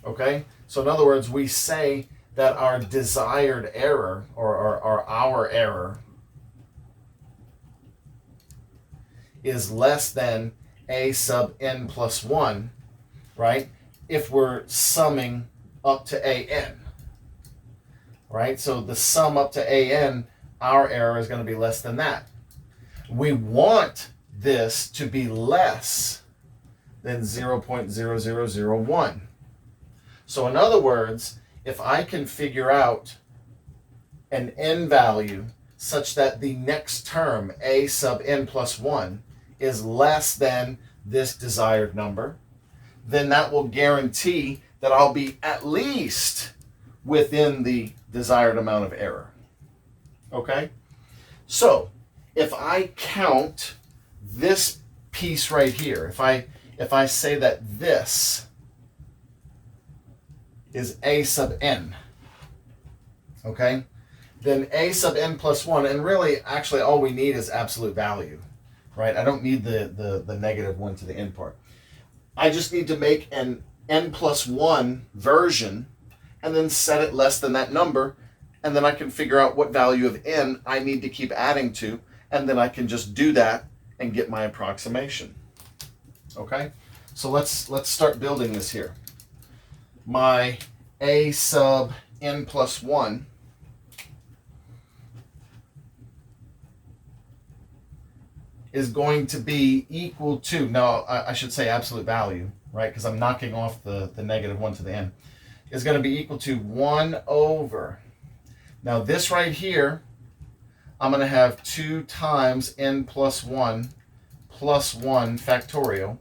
Okay? So in other words, we say that our desired error, or our error, is less than a sub n plus 1, right? If we're summing up to an, right? So the sum up to an, our error is going to be less than that. We want this to be less than 0.0001. So in other words, if I can figure out an n value such that the next term, a sub n plus 1, is less than this desired number, then that will guarantee that I'll be at least within the desired amount of error. Okay? So, if I count this piece right here, if I say that this is a sub n, okay, then a sub n plus 1, and really actually all we need is absolute value, right? I don't need the negative 1 to the n part. I just need to make an n plus 1 version and then set it less than that number, and then I can figure out what value of n I need to keep adding to, and then I can just do that and get my approximation. Okay? So let's start building this here. My a sub n plus 1 is going to be equal to, now I should say absolute value, right, because I'm knocking off the negative 1 to the n, is going to be equal to 1 over. Now this right here, I'm going to have 2 times n plus 1 factorial.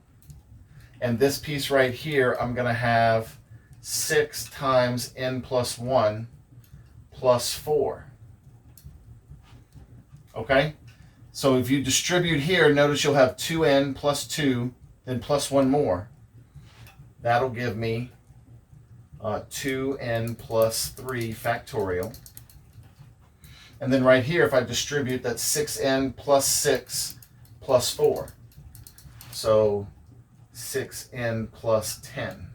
And this piece right here, I'm going to have 6 times n plus 1 plus 4. Okay? So if you distribute here, notice you'll have 2n plus 2, then plus 1 more. That'll give me 2n plus 3 factorial. And then right here, if I distribute, that's 6n plus 6 plus 4. So 6n plus 10.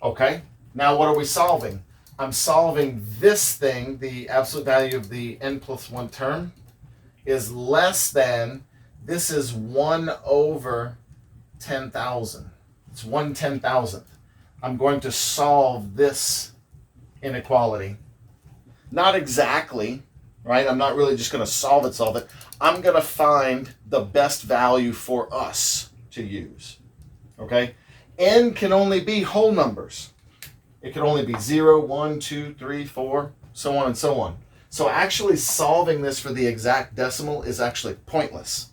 Okay, now what are we solving? I'm solving this thing, the absolute value of the n plus 1 term is less than, this is 1 over 10,000. It's 1/10,000th. I'm going to solve this inequality. Not exactly, right? I'm not really just going to solve it. I'm going to find the best value for us to use, okay? N can only be whole numbers. It can only be 0, 1, 2, 3, 4, so on and so on. So actually solving this for the exact decimal is actually pointless.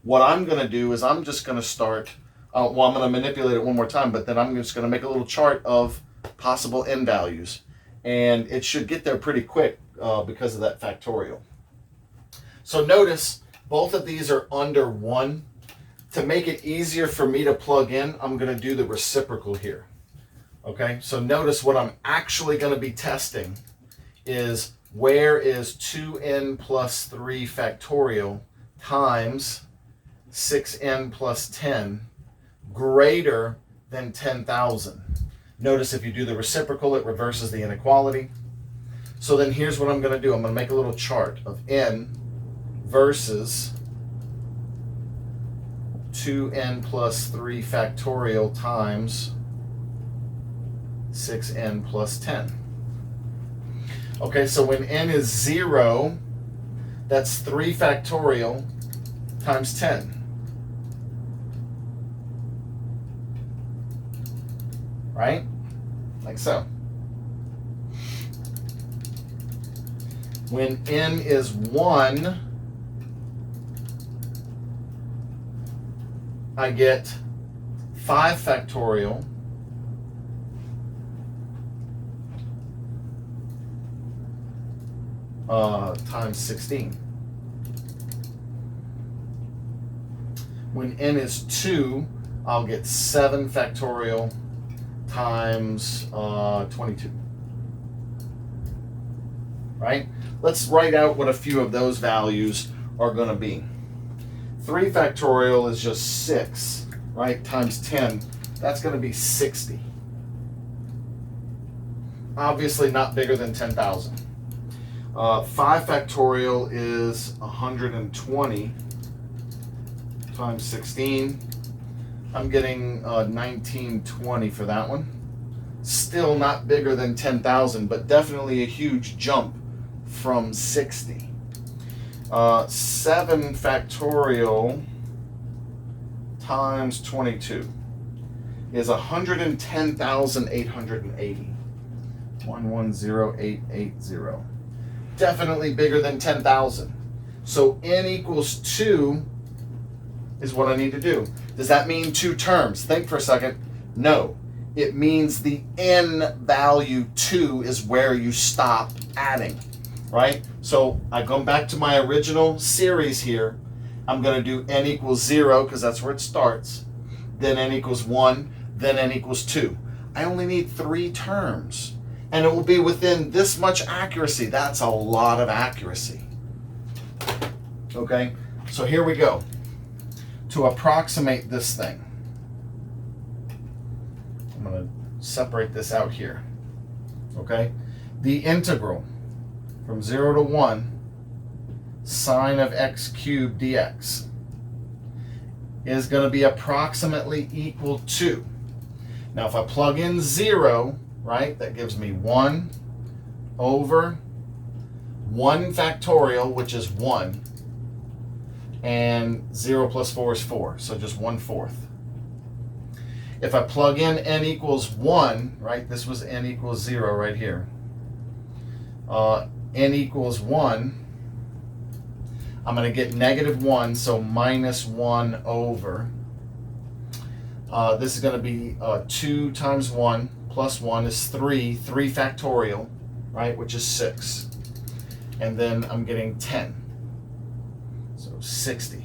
What I'm going to do is I'm just going to start, I'm going to manipulate it one more time, but then I'm just going to make a little chart of possible n values. And it should get there pretty quick because of that factorial. So notice both of these are under 1. To make it easier for me to plug in, I'm going to do the reciprocal here. Okay, so notice what I'm actually going to be testing is where is 2n plus 3 factorial times 6n plus 10 greater than 10,000. Notice if you do the reciprocal, it reverses the inequality. So then here's what I'm going to do. I'm going to make a little chart of n versus 2n plus 3 factorial times 6n plus 10. Okay, so when n is 0, that's 3 factorial times 10. Right? Like so. When n is 1, I get 5 factorial times 16. When n is 2, I'll get 7 factorial times 22. Right? Let's write out what a few of those values are going to be. 3 factorial is just 6, right, times 10. That's going to be 60. Obviously not bigger than 10,000. 5 factorial is 120 times 16. I'm getting 1920 for that one. Still not bigger than 10,000, but definitely a huge jump from 60. 7 factorial times 22 is 110,880. 110880. Definitely bigger than 10,000. So n equals 2 is what I need to do. Does that mean 2 terms? Think for a second. No. It means the n value 2 is where you stop adding, right? So I go back to my original series here. I'm going to do n equals 0 because that's where it starts. Then n equals 1. Then n equals 2. I only need 3 terms. And it will be within this much accuracy. That's a lot of accuracy. Okay, so here we go. To approximate this thing, I'm going to separate this out here. Okay, the integral from 0 to 1 sine of x cubed dx is going to be approximately equal to, now if I plug in 0, right, that gives me 1 over 1 factorial, which is 1, and 0 plus 4 is 4, so just 1/4. if I plug in n equals 1, right, this was n equals 0 right here. N equals 1, I'm going to get negative 1, so minus 1 over. This is going to be 2 times 1 plus 1 is 3 factorial, right, which is 6. And then I'm getting 10, so 60,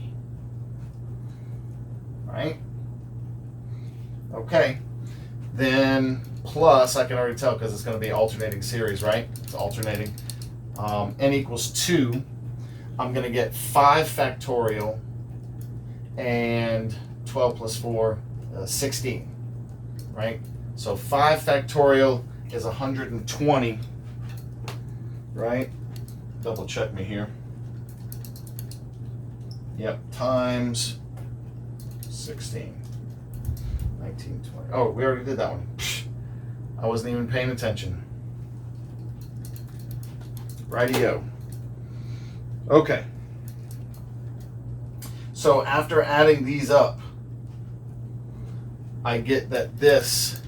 right? Okay, then plus, I can already tell because it's going to be alternating series, right? It's alternating. N equals 2, I'm going to get 5 factorial and 12 plus 4, 16, right? So 5 factorial is 120, right? Double check me here. Yep, times 16. 19, 20. Oh, we already did that one. I wasn't even paying attention. Rightio. Okay. So after adding these up, I get that this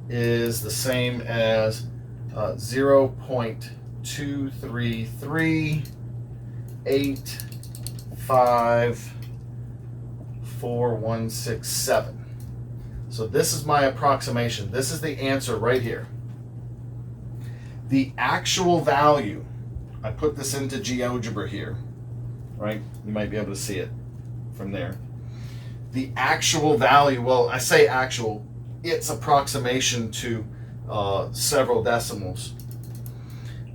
is the same as 0.233854167. So this is my approximation. This is the answer right here. The actual value, I put this into GeoGebra here, right? You might be able to see it from there. The actual value, well, I say actual, its approximation to several decimals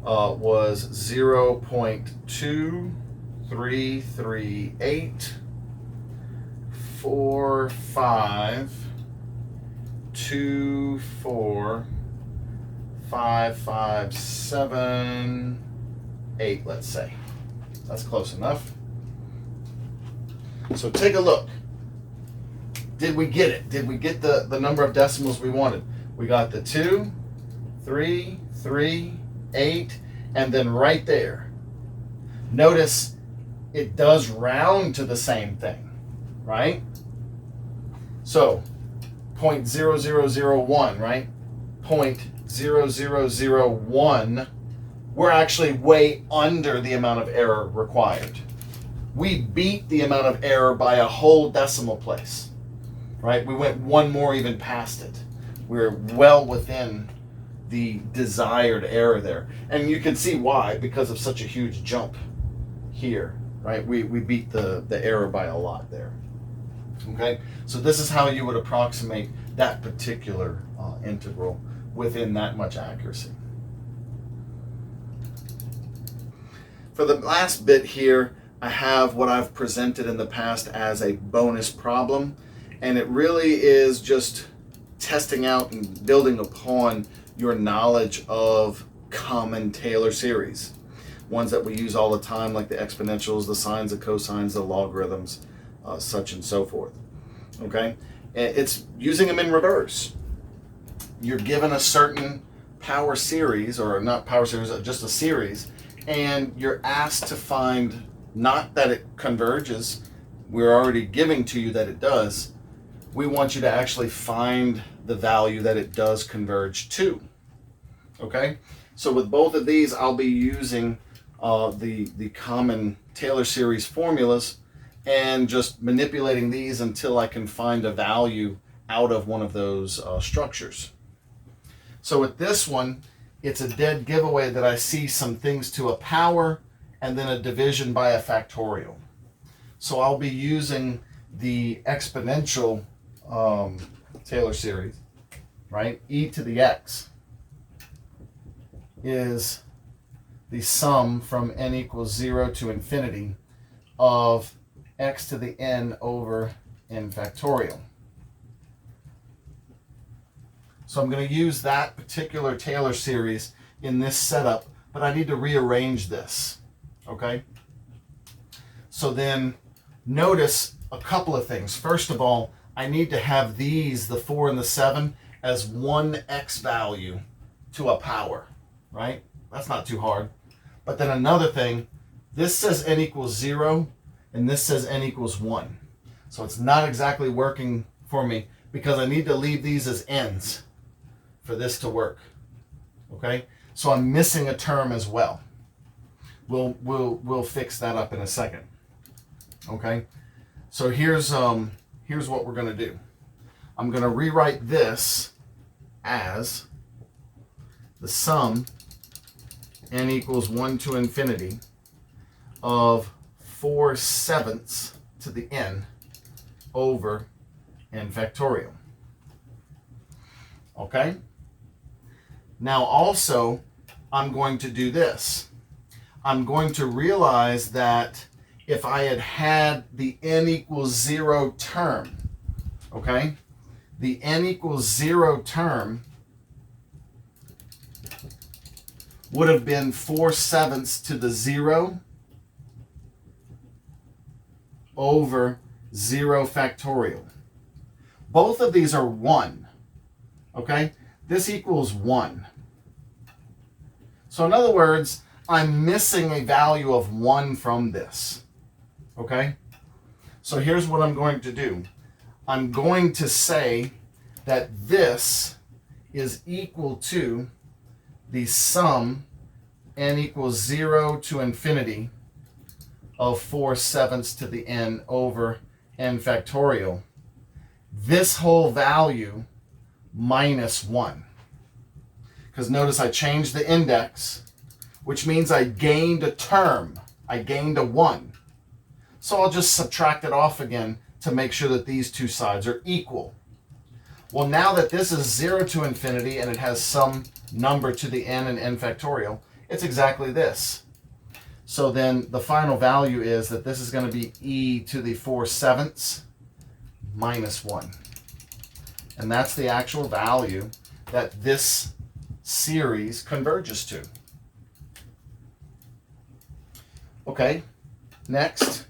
was 0.233845578, let's say. That's close enough. So take a look. Did we get it? Did we get the number of decimals we wanted? We got the 2, 3, 3, 8, and then right there. Notice it does round to the same thing, right? So 0.0001, right? 0.0001, we're actually way under the amount of error required. We beat the amount of error by a whole decimal place, right? We went one more even past it. We're well within the desired error there. And you can see why, because of such a huge jump here, right? We beat the error by a lot there. Okay, so this is how you would approximate that particular integral within that much accuracy. For the last bit here, I have what I've presented in the past as a bonus problem, and it really is just testing out and building upon your knowledge of common Taylor series, ones that we use all the time, like the exponentials, the sines, the cosines, the logarithms, such and so forth. Okay, it's using them in reverse. You're given a certain power series, or not power series, just a series, and you're asked to find not that it converges. We're already giving to you that it does. We want you to actually find the value that it does converge to. Okay, so with both of these, I'll be using the common Taylor series formulas and just manipulating these until I can find a value out of one of those structures. So with this one, it's a dead giveaway that I see some things to a power and then a division by a factorial. So I'll be using the exponential Taylor series, right? E to the x is the sum from n equals 0 to infinity of x to the n over n factorial. So I'm going to use that particular Taylor series in this setup, but I need to rearrange this, okay? So then notice a couple of things. First of all, I need to have these, the 4 and the 7, as one x value to a power, right? That's not too hard. But then another thing, this says n equals 0, and this says n equals 1. So it's not exactly working for me because I need to leave these as n's for this to work. Okay, so I'm missing a term as well. We'll fix that up in a second. Okay, so here's what we're going to do. I'm going to rewrite this as the sum n equals 1 to infinity of 4/7 to the n over n factorial. Okay? Now also, I'm going to do this. I'm going to realize that if I had had the n equals 0 term, okay? The n equals 0 term would have been 4/7 to the 0 over 0 factorial. Both of these are 1, okay? This equals 1. So in other words, I'm missing a value of 1 from this, okay? So here's what I'm going to do. I'm going to say that this is equal to the sum n equals 0 to infinity of 4/7 to the n over n factorial. This whole value minus 1. Because notice I changed the index, which means I gained a term. I gained a 1. So I'll just subtract it off again to make sure that these two sides are equal. Well, now that this is 0 to infinity and it has some number to the n and n factorial, it's exactly this. So then the final value is that this is going to be e to the 4/7 minus 1. And that's the actual value that this series converges to. Okay, next,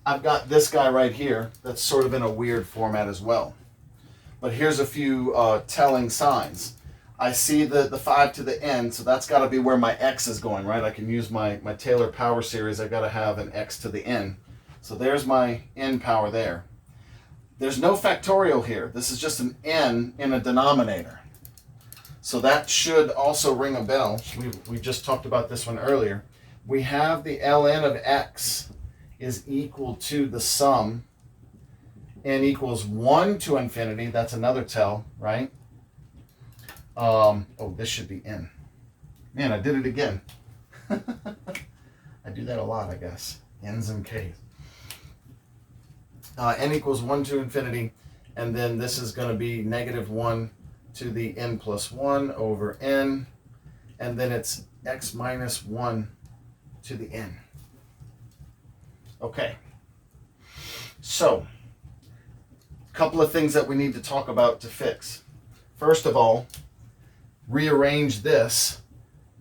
I've got this guy right here that's sort of in a weird format as well. But here's a few telling signs. I see the 5 to the n, so that's got to be where my x is going, right? I can use my Taylor power series. I've got to have an x to the n. So there's my n power there. There's no factorial here. This is just an n in a denominator. So that should also ring a bell. We just talked about this one earlier. We have the ln of x is equal to the sum n equals 1 to infinity. That's another tell, right? Oh, this should be n. Man, I did it again. I do that a lot, I guess. N's and k's. N equals 1 to infinity, and then this is going to be negative 1 to the n plus 1 over n, and then it's x minus 1 to the n. Okay. So, a couple of things that we need to talk about to fix. First of all, rearrange this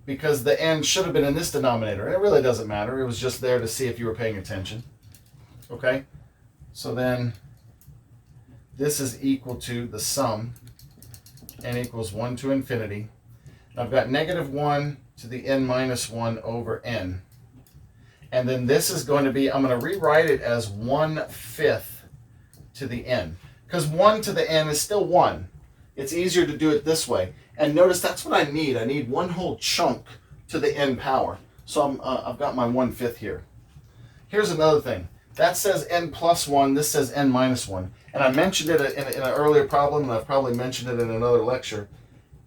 because the n should have been in this denominator. It really doesn't matter. It was just there to see if you were paying attention. Okay? So then this is equal to the sum n equals 1 to infinity. And I've got negative 1 to the n minus 1 over n. And then this is going to be, I'm going to rewrite it as 1/5 to the n. Because 1 to the n is still 1. It's easier to do it this way. And notice that's what I need. I need one whole chunk to the n power. So I've got my 1/5 here. Here's another thing. That says n plus 1. This says n minus 1. And I mentioned it in an earlier problem, and I've probably mentioned it in another lecture.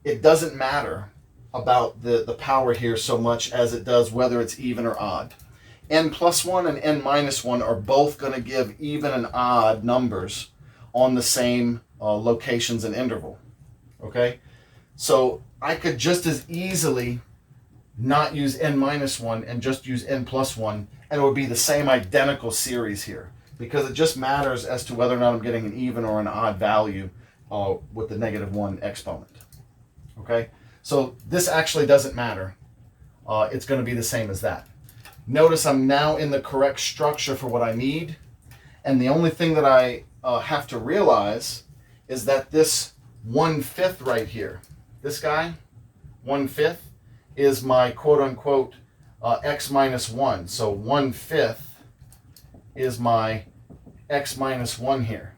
It doesn't matter about the power here so much as it does whether it's even or odd. N plus 1 and n minus 1 are both going to give even and odd numbers on the same locations and interval. Okay? So I could just as easily not use n minus 1 and just use n plus 1, and it would be the same identical series here, because it just matters as to whether or not I'm getting an even or an odd value with the negative 1 exponent. Okay? So this actually doesn't matter. It's going to be the same as that. Notice I'm now in the correct structure for what I need, and the only thing that I have to realize is that this 1/5 right here, this guy, 1/5, is my quote-unquote x minus 1. So 1/5 is my x minus 1 here.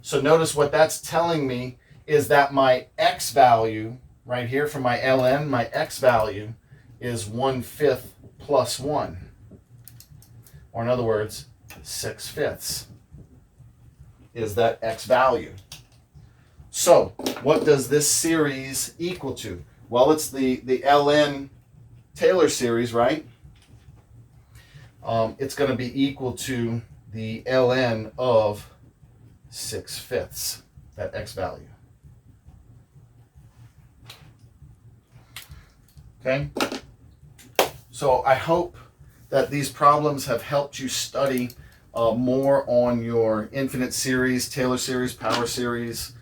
So notice what that's telling me is that my x value right here for my ln, my x value is 1/5 plus 1. Or in other words, 6/5 is that x value. So what does this series equal to? Well, it's the ln Taylor series, right? It's going to be equal to the ln of 6/5, that x value. Okay? So I hope that these problems have helped you study more on your infinite series, Taylor series, power series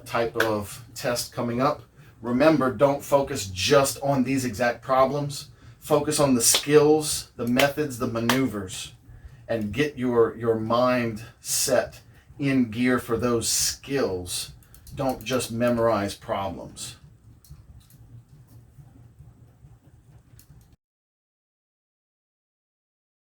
type of test coming up. Remember, don't focus just on these exact problems. Focus on the skills, the methods, the maneuvers, and get your mind set in gear for those skills. Don't just memorize problems.